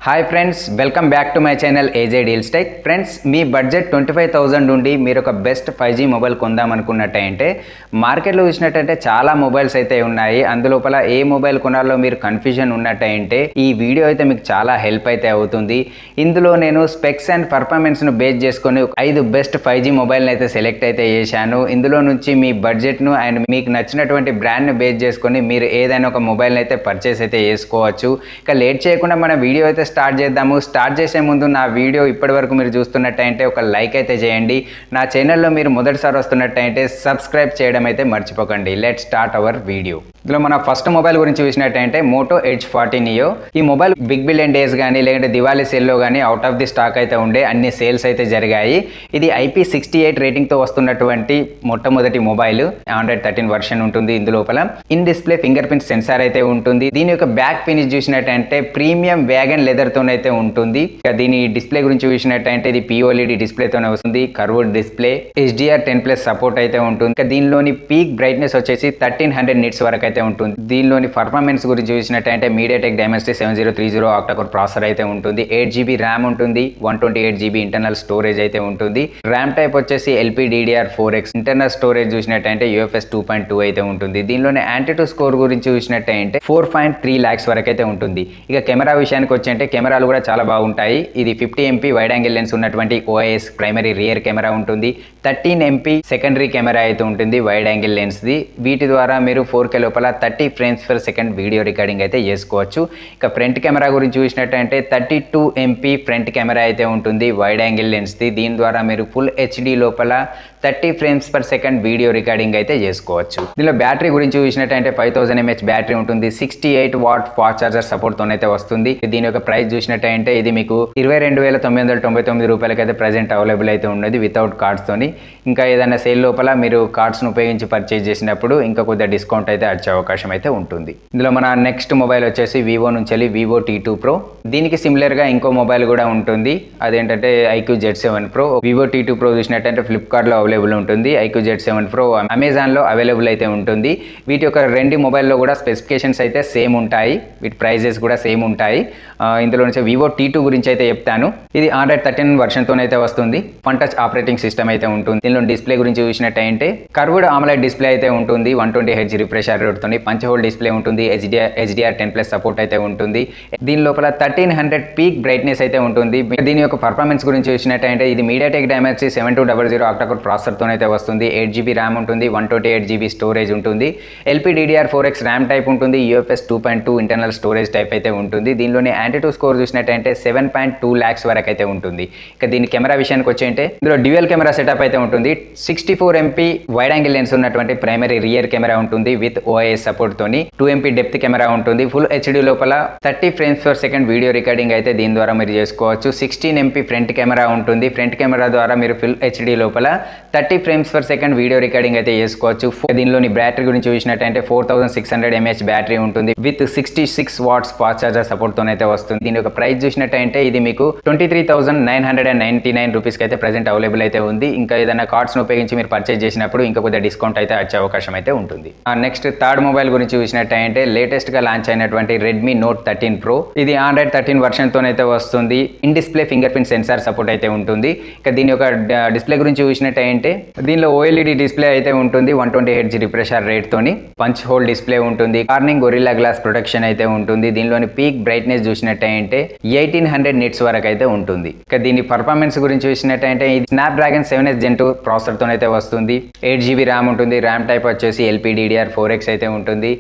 Hi friends, welcome back to my channel ఏజే deals tech. Friends, me budget 25,000 నుండి మీరు ఒక best 5G mobile కొందామనుకున్నట్టయితే మార్కెట్లో చూసినట్టయితే చాలా మొబైల్స్ అయితే ఉన్నాయి. అందులోపల ఏ మొబైల్ కొనాలో మీరు కన్ఫ్యూజన్ ఉన్నట్టయితే ఈ వీడియో అయితే మీకు చాలా హెల్ప్ అయితే అవుతుంది. ఇందులో నేను స్పెక్స్ అండ్ పర్ఫార్మెన్స్ను బేస్ చేసుకొని 5 బెస్ట్ 5G మొబైల్ని అయితే సెలెక్ట్ అయితే చేశాను. ఇందులో నుంచి మీ బడ్జెట్ను అండ్ మీకు నచ్చినటువంటి బ్రాండ్ను బేస్ చేసుకొని మీరు ఏదైనా ఒక మొబైల్ని అయితే పర్చేస్ అయితే చేసుకోవచ్చు. ఇక లేట్ చేయకుండా మన వీడియో అయితే స్టార్ట్ చేద్దాము. స్టార్ట్ చేసే ముందు నా వీడియో ఇప్పటివరకు మీరు చూస్తున్నట్టయితే ఒక లైక్ అయితే చేయండి. నా ఛానల్లో మీరు మొదటిసారి వస్తున్నట్టయితే సబ్స్క్రైబ్ చేయడం అయితే మర్చిపోకండి. Let start our video. ఇందులో మన ఫస్ట్ మొబైల్ గురించి చూసినట్టయితే మోటో ఎడ్జ్ 40 నియో. ఈ మొబైల్ బిగ్ బిలియన్ డేస్ కానీ లేదంటే దివాళీ సేల్లో కానీ అవుట్ ఆఫ్ ది స్టాక్ అయితే ఉండే అన్ని సేల్స్ అయితే జరిగాయి. ఇది IP68 రేటింగ్తో వస్తున్నటువంటి మొట్టమొదటి మొబైల్. Android 13 వర్షన్ ఉంటుంది. ఇందులోపల in display fingerprint sensor అయితే ఉంటుంది. దీని యొక్క బ్యాక్ ఫినిష్ చూసినట్టయితే ప్రీమియం వ్యాగన్ లెదర్తోనైతే ఉంటుంది. దీని డిస్ప్లే గురించి చూసినట్టయితే ఇది POLED డిస్ప్లేతోనే వస్తుంది. కర్వ్డ్ డిస్ప్లే, HDR10+ సపోర్ట్ అయితే ఉంటుంది. దీనిలోని పీక్ బ్రైట్నెస్ వచ్చేసి 1300 నిట్స్ వరకు అయితే ఉంటుంది. దీనిలోని పర్ఫార్మెన్స్ గురించి చూసినట్టయితే MediaTek Dimensity 7030 ఆక్టా-కోర్ ప్రాసెసర్ అయితే ఉంటుంది. 8GB ర్యామ్ ఉంటుంది. 128GB ఇంటర్నల్ స్టోరేజ్ అయితే ఉంటుంది. ర్యామ్ టైప్ వచ్చేసి LPDDR4X. ఇంటర్నల్ స్టోరేజ్ చూసినట్టయితే UFS 2.2 అయితే ఉంటుంది. దీనిలోని యాంటిట్యూడ్ స్కోర్ గురించి చూసినట్టయితే 4.3 lakhs వరకు అయితే ఉంటుంది. ఇక కెమెరా విషయానికి వచ్చి కెమెరాలు కూడా చాలా బాగుంటాయి. ఇది 50MP వైడ్ యాంగిల్ లెన్స్ ఉన్నటువంటి OIS ప్రైమరీ రియర్ కెమెరా ఉంటుంది. 13MP సెకండరీ కెమెరా అయితే ఉంటుంది వైడ్ యాంగిల్ లెన్స్ది. వీటి ద్వారా మీరు 4K లోపల 30 frames per second video recording అయితే చేసుకోవచ్చు. ఇక ఫ్రంట్ కెమెరా గురించి చూసినట్టయితే 32MP ఫ్రంట్ కెమెరా అయితే ఉంటుంది వైడ్ యాంగిల్ లెన్స్ది. దీని ద్వారా మీరు ఫుల్ HD లోపల 30 frames per second video recording అయితే చేసుకోవచ్చు. దీనిలో బ్యాటరీ గురించి చూసినట్టయితే 5000 mAh బ్యాటరీ ఉంటుంది. 68 వాట్ ఫాస్ట్ చార్జర్ సపోర్ట్ తోనైతే వస్తుంది. దీని యొక్క ప్రైస్ చూసినట్టయితే ఇది మీకు 22,999 రూపాయలకి అయితే ప్రెజెంట్ అవైలబుల్ అయితే ఉన్నది వితౌట్ కార్డ్స్ తోని. ఇంకా ఏదైనా సేల్ లోపల మీరు కార్డ్స్ను ఉపయోగించి పర్చేజ్ చేసినప్పుడు ఇంకా కొద్దిగా డిస్కౌంట్ అయితే వచ్చే అవకాశం అయితే ఉంటుంది. ఇందులో మన నెక్స్ట్ మొబైల్ వచ్చేసి వివో నుంచి వివో T2 Pro. దీనికి సిమిలర్ గా ఇంకో మొబైల్ కూడా ఉంటుంది. అదేంటంటే IQ Z7 Pro. Vivo T2 Pro చూసినట్టయితే ఫ్లిప్కార్ట్ లో అవైలబుల్ ఉంటుంది. IQ Z7 Pro అమెజాన్ లో అవైలబుల్ అయితే ఉంటుంది. వీటి యొక్క రెండు మొబైల్లో కూడా స్పెసిఫికేషన్స్ అయితే సేమ్ ఉంటాయి. వీటి ప్రైజెస్ కూడా సేమ్ ఉంటాయి. ఇందులో నుంచి వివో T2 గురించి అయితే చెప్తాను. ఇది Android 13 వర్షన్ తోనైతే వస్తుంది. ఫన్ టచ్ ఆపరేటింగ్ సిస్టమ్ అయితే ఉంటుంది. దీనిలో డిస్ప్లే గురించి చూసినట్టయితే కర్వ్డ్ AMOLED డిస్ప్లే అయితే ఉంటుంది. 120Hz రిఫ్రెష్ రేట్ తోని పంచ్ హోల్ డిస్ప్లే ఉంటుంది. HDR10+ సపోర్ట్ అయితే ఉంటుంది. దీని లోపల 1300 పీక్ బ్రైట్నెస్ అయితే ఉంటుంది. దీని యొక్క పర్ఫార్మెన్స్ గురించి చూసినట్టయితే ఇది MediaTek Dimensity 7200 ఆక్టా-కోర్ ప్రాసెసర్ తోనైతే వస్తుంది. 8GB ర్యామ్ ఉంటుంది. 128GB స్టోరేజ్ ఉంటుంది. LPDDR4X ర్యామ్ టైప్ ఉంటుంది. UFS 2.2 ఇంటర్నల్ స్టోరేజ్ టైప్ అయితే ఉంటుంది. దీనిలోని యాంటిట్యూడ్ స్కోర్ చూసినట్టయితే 7.2 lakhs వరకు అయితే ఉంటుంది. ఇక దీని కెమెరా విషయానికి వచ్చేంటే ఇందులో డ్యూయల్ కెమెరా సెటప్ అయితే ఉంటుంది. 64MP వైడ్ యాంగిల్ లెన్స్ ఉన్నటువంటి ప్రైమరీ రియర్ కెమెరా ఉంటుంది విత్ OIS సపోర్ట్ తోని. 2MP డెప్త్ కెమెరా ఉంటుంది. ఫుల్ HD లోపల 30 frames per second video recording అయితే దీని ద్వారా మీరు చేసుకోవచ్చు. 16MP ఫ్రంట్ కెమెరా ఉంటుంది. ఫ్రంట్ కెమెరా ద్వారా మీరు ఫుల్ HD లోపల 30 frames per second video recording అయితే చేసుకోవచ్చు. దీనిలోని బ్యాటరీ గురించి చూసినట్టయితే 4600 mAh బ్యాటరీ ఉంటుంది with 66 watts fast charger support తోనైతే వస్తుంది. దీని యొక్క ప్రైస్ చూసినట్టయితే ఇది మీకు 23,999 రూపీస్కి అయితే ప్రెజెంట్ అవైలబుల్ అయితే ఉంది. ఇంకా ఏదైనా కార్డ్స్ ఉపయోగించి మీరు పర్చేజ్ చేసినప్పుడు ఇంకా కొద్దిగా డిస్కౌంట్ అయితే వచ్చే అవకాశం అయితే ఉంటుంది. నెక్స్ట్ థర్డ్ మొబైల్ గురించి చూసినట్టయితే లేటెస్ట్ గా లాంచ్ అయినటువంటి Redmi Note 13 Pro. ఇది Android 13 వర్షన్ తోనైతే వస్తుంది. In display fingerprint censor support అయితే ఉంటుంది. ఇక దీని యొక్క డిస్ప్లే గురించి చూసినట్టయితే దీనిలో OLED డిస్ప్లే అయితే ఉంటుంది. 120Hz రిఫ్రెష్ రేట్ తోని పంచ్ హోల్ డిస్ప్లే ఉంటుంది. కార్నింగ్ గొరిల్లా గ్లాస్ ప్రొటెక్షన్ అయితే ఉంటుంది. దీనిలోని పీక్ బ్రైట్నెస్ చూసినట్టయితే 1800 నిట్స్ వరకు అయితే ఉంటుంది. ఇక దీని పర్ఫార్మెన్స్ గురించి చూసినట్టయితే ఇది Snapdragon 7S Gen 2 ప్రాసెసర్ తోనైతే వస్తుంది. 8GB ర్యామ్ ఉంటుంది. ర్యామ్ టైప్ వచ్చేసి LPDDR4X అయితే ఉంటుంది.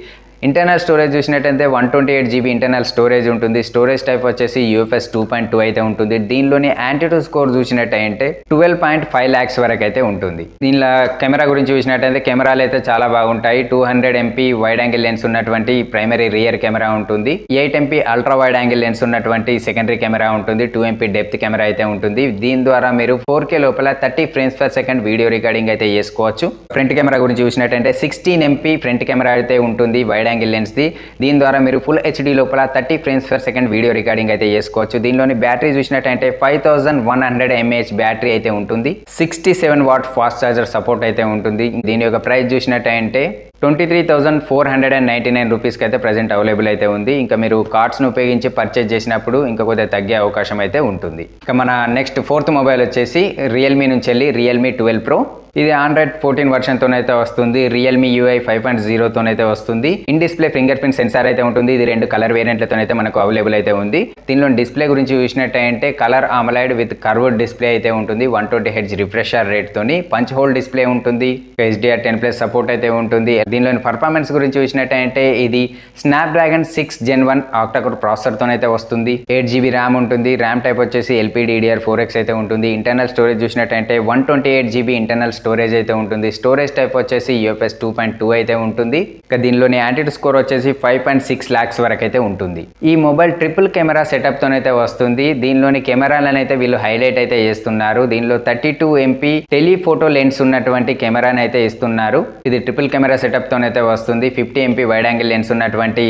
ఇంటర్నల్ స్టోరేజ్ చూసినట్టయితే 128GB ఇంటర్నల్ స్టోరేజ్ ఉంటుంది. స్టోరేజ్ టైప్ వచ్చేసి UFS 2.2 అయితే ఉంటుంది. దీనిలోని యాంటిట్యూడ్ స్కోర్ చూసినట్టయితే 12.5 lakhs వరకు అయితే ఉంటుంది. దీనిలో కెమెరా గురించి చూసినట్టయితే కెమెరాలు అయితే చాలా బాగుంటాయి. 200MP వైడ్ యాంగిల్ లెన్స్ ఉన్నటువంటి ప్రైమరీ రియర్ కెమెరా ఉంటుంది. 8MP ultra wide angle lens ఉన్నటువంటి సెకండరీ కెమెరా ఉంటుంది. 2MP డెప్త్ కెమెరా అయితే ఉంటుంది. దీని ద్వారా మీరు 4K లోపల 30 frames per second video recording అయితే చేసుకోవచ్చు. ఫ్రంట్ కెమెరా గురించి చూసినట్టయితే 16MP ఫ్రంట్ కెమెరా అయితే ఉంటుంది వైడ్ యాంగిల్ లెన్స్ ది. దీని ద్వారా మీరు ఫుల్ HD లోపల 30 frames per second video recording అయితే చేసుకోవచ్చు. దీనిలోని బ్యాటరీ చూసినట్టయితే 5100 mAh బ్యాటరీ అయితే ఉంటుంది. 67 వాట్ ఫాస్ట్ చార్జర్ సపోర్ట్ అయితే ఉంటుంది. దీని యొక్క ప్రైస్ చూసినట్టయితే 23,499 రూపీస్కి అయితే ప్రజెంట్ అవైలబుల్ అయితే ఉంది. ఇంకా మీరు కార్డ్స్ను ఉపయోగించి పర్చేజ్ చేసినప్పుడు ఇంకా కొద్దిగా తగ్గే అవకాశం అయితే ఉంటుంది. ఇక మన నెక్స్ట్ ఫోర్త్ మొబైల్ వచ్చేసి రియల్మీ నుంచి వెళ్ళి రియల్మీ 12 Pro. ఇది ఆండ్రాయిడ్ 14 వర్షన్తోనైతే వస్తుంది. రియల్మీ UI 5.0తోనైతే వస్తుంది. In display fingerprint sensor అయితే ఉంటుంది. ఇది 2 కలర్ వేరియంట్లతోనైతే మనకు అవైలబుల్ అయితే ఉంది. దీనిలో డిస్ప్లే గురించి చూసినట్టయితే colour AMOLED with curved display అయితే ఉంటుంది. 120Hz రిఫ్రెషర్ రేట్ తోని పంచ్ హోల్ డిస్ప్లే ఉంటుంది. HDR10+ సపోర్ట్ అయితే ఉంటుంది. దీనిలోని పర్ఫార్మెన్స్ గురించి చూసినట్టయితే ఇది స్నాప్డ్రాగన్ 6 Gen 1 ఆక్టా-కోర్ ప్రాసెసర్తోనైతే వస్తుంది. 8GB ర్యామ్ ఉంటుంది. ర్యామ్ టైప్ వచ్చేసి LPDDR4X అయితే ఉంటుంది. ఇంటర్నల్ స్టోరేజ్ చూసినట్టయితే 128GB ఇంటర్నల్ స్టోరేజ్ అయితే ఉంటుంది. స్టోరేజ్ టైప్ వచ్చేసి UFS 2.2 అయితే ఉంటుంది. ఇక దీనిలోని యాంటిట్యూడ్ స్కోర్ వచ్చేసి 5.6 lakhs వరకు అయితే ఉంటుంది. ఈ మొబైల్ ట్రిపుల్ కెమెరా సెటప్ తోనైతే వస్తుంది. దీనిలోని కెమెరాలను అయితే వీళ్ళు హైలైట్ అయితే చేస్తున్నారు. దీనిలో 32 MP టెలిఫోటో లెన్స్ ఉన్నటువంటి కెమెరాని అయితే ఇస్తున్నారు. ఇది ట్రిపుల్ కెమెరా సెటప్ తోనైతే వస్తుంది. 50 MP వైడ్ యాంగిల్ లెన్స్ ఉన్నటువంటి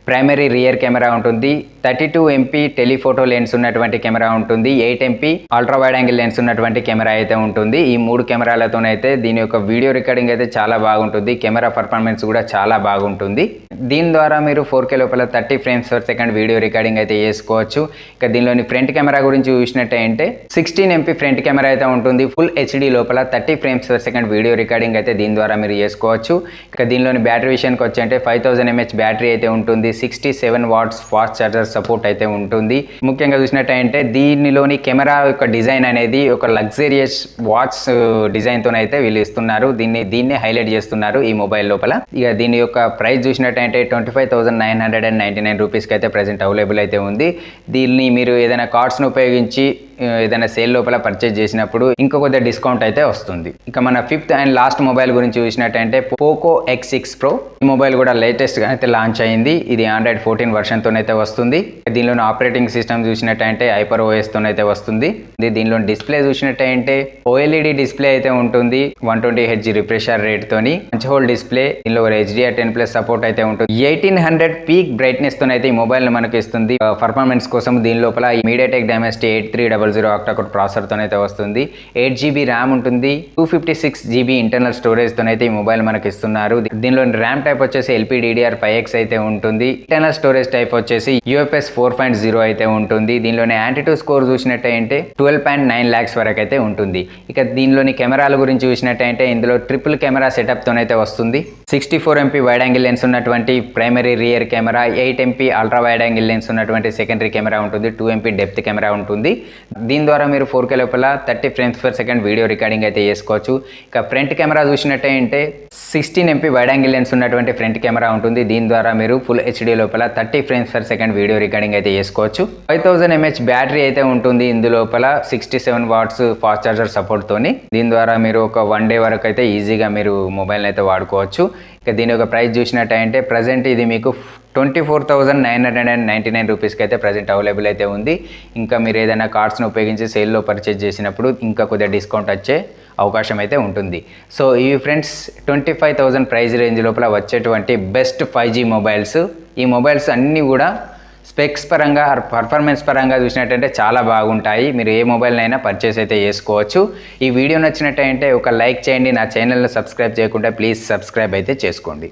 ప్రైమరీ రియర్ కెమెరా ఉంటుంది. 32 MP టెలిఫోటో లెన్స్ ఉన్నటువంటి కెమెరా ఉంటుంది. 8 MP ultra wide angle lens ఉన్నటువంటి కెమెరా అయితే ఉంటుంది. ఈ 3 కెమెరాలతోనైతే దీని యొక్క వీడియో రికార్డింగ్ అయితే చాలా బాగుంటుంది. కెమెరా పర్ఫార్మెన్స్ కూడా చాలా బాగుంటుంది. దీని ద్వారా మీరు 4K లోపల 30 frames per second video recording అయితే చేసుకోవచ్చు. ఇక దీనిలోని ఫ్రంట్ కెమెరా గురించి చూసినట్టయితే 16 MP ఫ్రంట్ కెమెరా అయితే ఉంటుంది. ఫుల్ HD లోపల 30 frames per second video recording అయితే దీని ద్వారా మీరు చేసుకోవచ్చు. ఇక దీనిలోని బ్యాటరీ విషయానికి వచ్చి 5000 mAh బ్యాటరీ అయితే ఉంటుంది. 67 watts ఫాస్ట్ చార్జర్ సపోర్ట్ అయితే ఉంటుంది. ముఖ్యంగా చూసినట్టయితే దీనిలోని కెమెరా యొక్క డిజైన్ అనేది ఒక లగ్జరియస్ వాచ్ డిజైన్తోనైతే వీళ్ళు ఇస్తున్నారు. దీన్ని హైలైట్ చేస్తున్నారు ఈ మొబైల్ లోపల. ఇక దీని యొక్క ప్రైస్ చూసినట్టయితే 25,999 రూపీస్కి అయితే ప్రజెంట్ అవైలబుల్ అయితే ఉంది. దీన్ని మీరు ఏదైనా కార్డ్స్ను ఉపయోగించి ఏదైనా సేల్ లోపల పర్చేజ్ చేసినప్పుడు ఇంకో కొద్దిగా డిస్కౌంట్ అయితే వస్తుంది. ఇక మన ఫిఫ్త్ అండ్ లాస్ట్ మొబైల్ గురించి చూసినట్టయితే పోకో X6 Pro. ఈ మొబైల్ కూడా లేటెస్ట్గా అయితే లాంచ్ అయింది. ఇది ఆండ్రాయిడ్ 14 వర్షన్తోనైతే వస్తుంది. దీనిలోని ఆపరేటింగ్ సిస్టమ్ చూసినట్టయితే HyperOS తోనైతే వస్తుంది. దీనిలో డిస్ప్లే చూసినట్టయితే OLED డిస్ప్లే అయితే ఉంటుంది. 120Hz రిఫ్రెషర్ రేట్ తోని మంచి హోల్ డిస్ప్లే. దీనిలో HDR10+ సపోర్ట్ అయితే ఉంటుంది. 1800 పీక్ బ్రైట్నెస్ తోనైతే ఈ మొబైల్ మనకు ఇస్తుంది. పర్ఫార్మెన్స్ కోసం దీని లోపల MediaTek Dimensity 8300 ఆక్టా-కోర్ ప్రాసెసర్ తోనైతే వస్తుంది. 8GB ర్యామ్ ఉంటుంది. 256GB ఇంటర్నల్ స్టోరేజ్ తోనైతే ఈ మొబైల్ మనకి ఇస్తున్నారు. దీనిలో ర్యామ్ టైప్ వచ్చేసి LPDDR5X అయితే ఉంటుంది. ఇంటర్నల్ స్టోరేజ్ టైప్ వచ్చేసి UFS 4.0 అయితే ఉంటుంది. దీనిలోని యాంటిట్యూడ్ స్కోర్ చూసినట్టయితే 12.9 lakhs వరకు అయితే ఉంటుంది. ఇక దీనిలోని కెమెరాల గురించి చూసినట్టయితే ఇందులో ట్రిపుల్ కెమెరా సెటప్ తోనైతే వస్తుంది. 64 MP వైడ్ యాంగిల్ లెన్స్ ఉన్నటువంటి primary rear camera, 8 MP ultra wide angle lens ఉన్నటువంటి సెకండరీ కెమెరా ఉంటుంది. 2 MP డెప్త్ కెమెరా ఉంటుంది. దీని ద్వారా మీరు 4K లోపల 30 frames per second video recording అయితే చేసుకోవచ్చు. ఇక ఫ్రంట్ కెమెరా చూసినట్టయితే 16 MP వైడ్ యాంగిల్ లెన్స్ ఉన్నటువంటి ఫ్రంట్ కెమెరా ఉంటుంది. దీని ద్వారా మీరు ఫుల్ HD లోపల 30 frames per second video recording అయితే చేసుకోవచ్చు. 5000 mAh బ్యాటరీ అయితే ఉంటుంది. ఇందు లోపల 67 watts ఫాస్ట్ చార్జర్ సపోర్ట్ తోని. దీని ద్వారా మీరు ఒక 1 day వరకు అయితే ఈజీగా మీరు మొబైల్ అయితే వాడుకోవచ్చు. ఇక దీని యొక్క ప్రైస్ చూసినట్టయితే ప్రజెంట్ ఇది మీకు 24,999 రూపీస్కి అయితే ప్రజెంట్ అవైలబుల్ అయితే ఉంది. ఇంకా మీరు ఏదైనా కార్డ్స్ను ఉపయోగించి సేల్లో పర్చేజ్ చేసినప్పుడు ఇంకా కొద్దిగా డిస్కౌంట్ వచ్చే అవకాశం అయితే ఉంటుంది. సో ఈ ఫ్రెండ్స్ 25,000 ప్రైస్ రేంజ్ లోపల వచ్చేటువంటి బెస్ట్ 5G మొబైల్స్. ఈ మొబైల్స్ అన్నీ కూడా స్పెక్స్ పరంగా పర్ఫార్మెన్స్ పరంగా చూసినట్టయితే చాలా బాగుంటాయి. మీరు ఏ మొబైల్నైనా పర్చేస్ అయితే చేసుకోవచ్చు. ఈ వీడియో నచ్చినట్టయితే ఒక లైక్ చేయండి. నా ఛానల్ని సబ్స్క్రైబ్ చేయకుండా ప్లీజ్ సబ్స్క్రైబ్ అయితే చేసుకోండి.